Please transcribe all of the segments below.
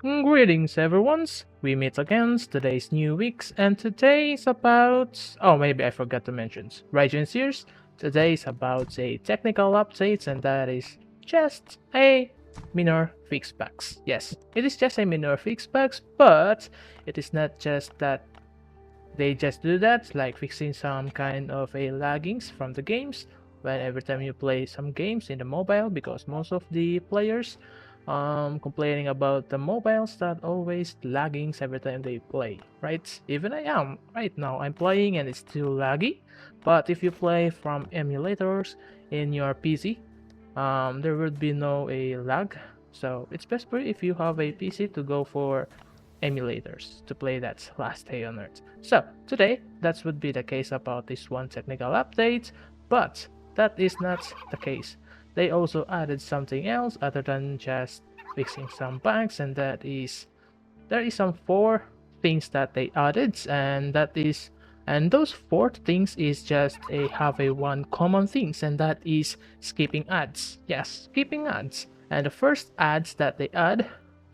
Greetings everyone's, we meet again, today's new weeks, and today's about, oh maybe I forgot to mention, Raijin Sears, today's about a technical update and that is just a minor fix bugs. Yes, it is just a minor fix bugs, but it is not just that they just do that, like fixing some kind of a laggings from the games when every time you play some games in the mobile, because most of the players complaining about the mobiles that always laggings every time they play, right? Even I am right now, I'm playing and it's still laggy. But if you play from emulators in your PC, there would be no a lag. So it's best for if you have a PC to go for emulators to play that Last Day on Earth. So today that would be the case about this one technical update, but that is not the case. They also added something else other than just fixing some bugs, and that is there is some four things that they added, and those four things is just a have a one common things, and that is skipping ads. Yes, skipping ads. And the first ads that they add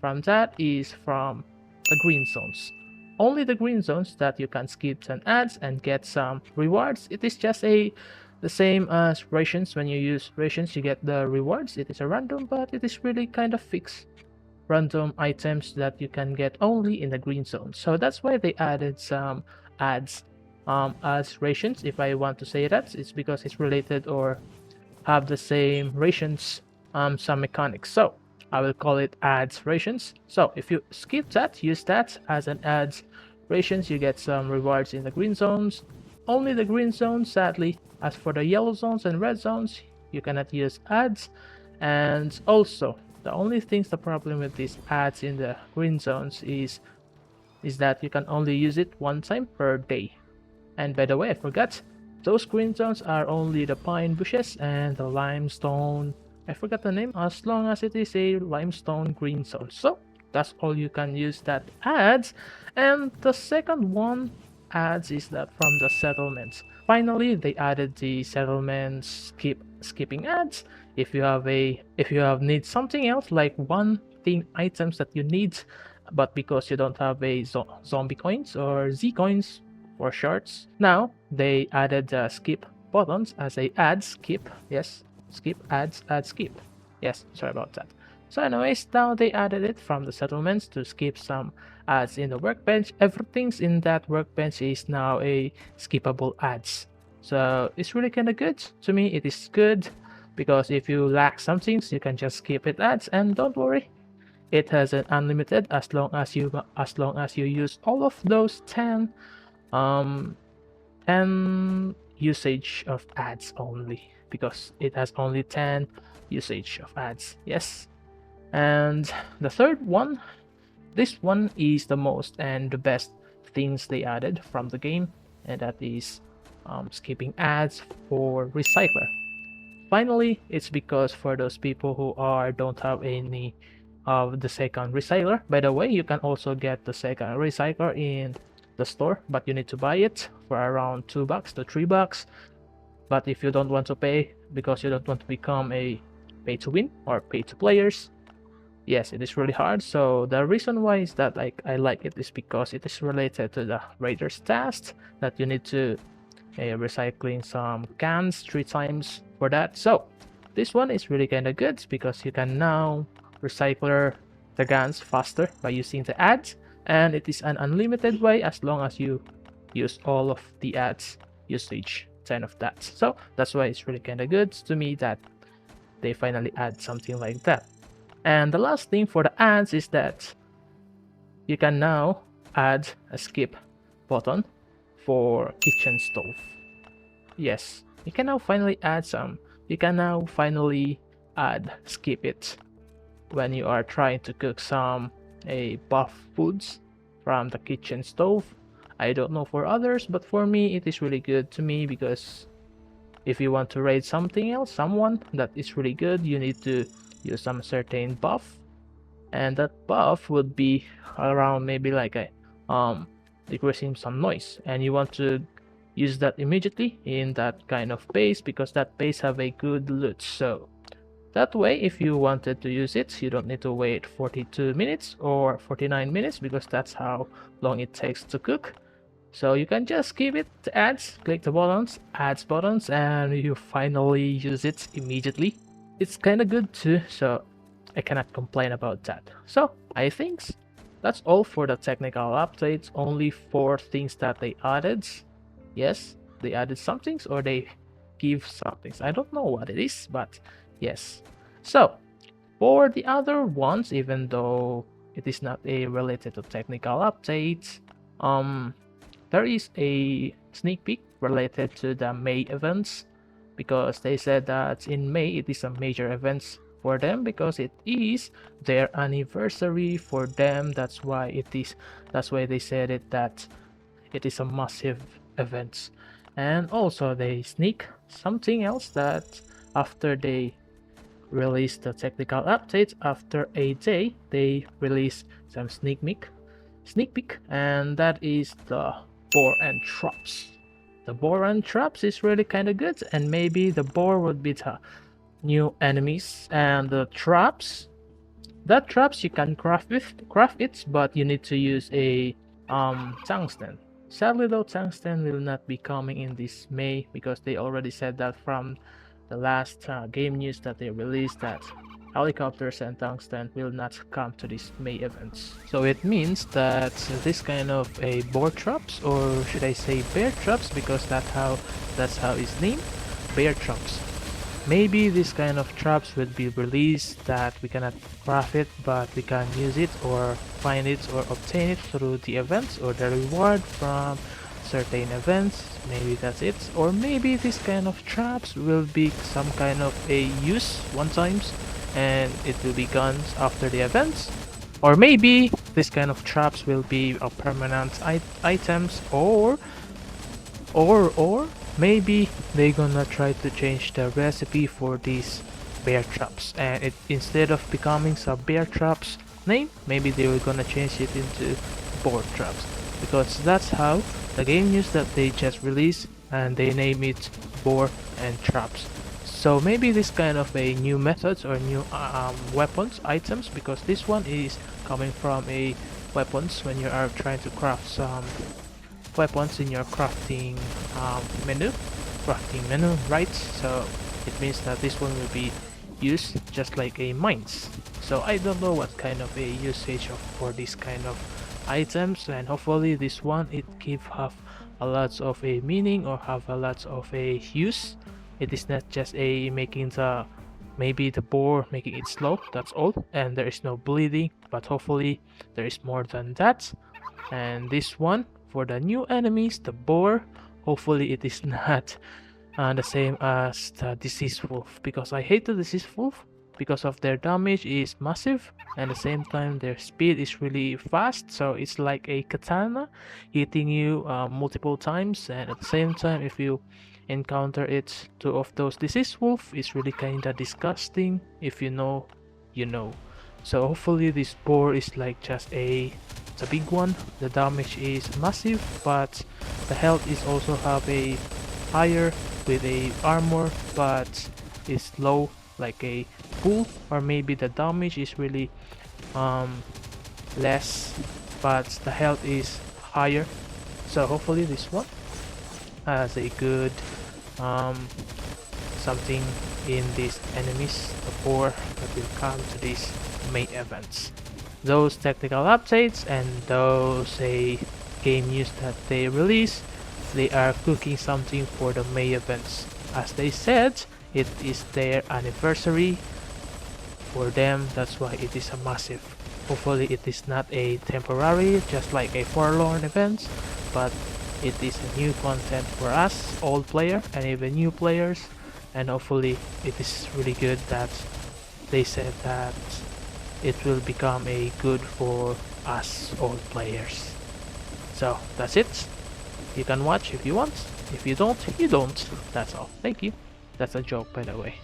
from that is from the green zones. Only the green zones that you can skip some ads and get some rewards. It is just the same as rations. When you use rations, you get the rewards. It is a random, but it is really kind of fixed random items that you can get only in the green zone. So that's why they added some ads as rations. If I want to say that, it's because it's related or have the same rations some mechanics. So I will call it ads rations. So if you skip that, use that as an ads rations, you get some rewards in the green zones. Only the green zones, sadly. As for the yellow zones and red zones, you cannot use ads. And also, the only things the problem with these ads in the green zones is that you can only use it one time per day. And by the way, I forgot, those green zones are only the pine bushes and the limestone. I forgot the name, as long as it is a limestone green zone. So that's all you can use that ads. And the second one ads is that from the settlements. Finally, they added the settlements skipping ads. If you have need something else like one thing items that you need, but because you don't have a zombie coins or Z coins for shorts, now they added the skip buttons as a add skip. Yes, skip ads add skip. Yes, sorry about that. So anyways, now they added it from the settlements to skip some ads in the workbench. Everything's in that workbench is now a skippable ads. So it's really kind of good. To me, it is good because if you lack some things, you can just skip it ads, and don't worry, it has an unlimited as long as you use all of those 10 um 10 usage of ads only, because it has only 10 usage of ads. Yes. And the third one, this one is the most and the best things they added from the game, and that is skipping ads for recycler. Finally, it's because for those people who don't have any of the second recycler. By the way, you can also get the second recycler in the store, but you need to buy it for around $2 to $3. But if you don't want to pay because you don't want to become a pay to win or pay to players, yes, it is really hard. So the reason why is that I like it is because it is related to the Raiders task that you need to recycling some cans 3 times for that. So this one is really kind of good because you can now recycle the cans faster by using the ads, and it is an unlimited way as long as you use all of the ads usage 10 of that. So that's why it's really kind of good to me that they finally add something like that. And the last thing for the ads is that you can now add a skip button for kitchen stove. Yes, you can now finally add some. You can now finally add skip it when you are trying to cook some buff foods from the kitchen stove. I don't know for others, but for me it is really good to me because if you want to raid something else, someone that is really good, you need to use some certain buff, and that buff would be around maybe like a decreasing some noise, and you want to use that immediately in that kind of base because that base have a good loot. So That way, if you wanted to use it, you don't need to wait 42 minutes or 49 minutes because that's how long it takes to cook. So you can just skip it to ads, click the buttons, ads buttons, and you finally use it immediately. It's kind of good too, so I cannot complain about that. So I think that's all for the technical updates. Only 4 things that they added. Yes, they added some things or they give some things. I don't know what it is, but yes. So for the other ones, even though it is not a related to technical updates, there is a sneak peek related to the May events because they said that in May it is a major event for them because it is their anniversary for them. That's why they said it that it is a massive event. And also they sneak something else that after they release the technical updates, after a day they release some sneak peek, and that is the boar and traps. The boar and traps is really kind of good, and maybe the boar would be the new enemies, and the traps, you can craft it, but you need to use a tungsten. Sadly though, tungsten will not be coming in this May because they already said that from the last game news that they released that helicopters and tungsten will not come to these May events. So it means that this kind of a boar traps, or should I say bear traps, because that's how it's named, bear traps. Maybe this kind of traps will be released that we cannot craft it, but we can use it or find it or obtain it through the events or the reward from certain events. Maybe that's it. Or maybe this kind of traps will be some kind of a use one times and it will be gone after the events. Or maybe this kind of traps will be a permanent items, or maybe they're gonna try to change the recipe for these bear traps, and it, instead of becoming some bear traps name, maybe they were gonna change it into boar traps, because that's how the game news that they just released, and they name it boar and traps. So maybe this kind of a new methods or new weapons items, because this one is coming from a weapons when you are trying to craft some weapons in your crafting menu, right? So it means that this one will be used just like a mines. So I don't know what kind of a usage for this kind of items, and hopefully this one it have a lot of a meaning or have a lot of a use. It is not just a making the maybe the boar making it slow, that's all, and there is no bleeding, but hopefully there is more than that. And this one for the new enemies, the boar, hopefully it is not the same as the disease wolf, because I hate the disease wolf because of their damage is massive, and at the same time their speed is really fast, so it's like a katana hitting you multiple times, and at the same time if you encounter it, 2 of those disease wolf, is really kinda disgusting. If you know, you know. So hopefully this boar is like just a big one. The damage is massive, but the health is also have a higher with a armor, but is low like a bull, or maybe the damage is really less, but the health is higher. So hopefully this one has a good something in these enemies before that will come to these May events. Those technical updates and those game news that they release, they are cooking something for the May events. As they said, it is their anniversary for them, that's why it is a massive. Hopefully it is not a temporary, just like a forlorn event, but it is a new content for us, old player and even new players, and hopefully it is really good that they said that it will become a good for us old players. So that's it. You can watch if you want. If you don't, you don't. That's all. Thank you. That's a joke, by the way.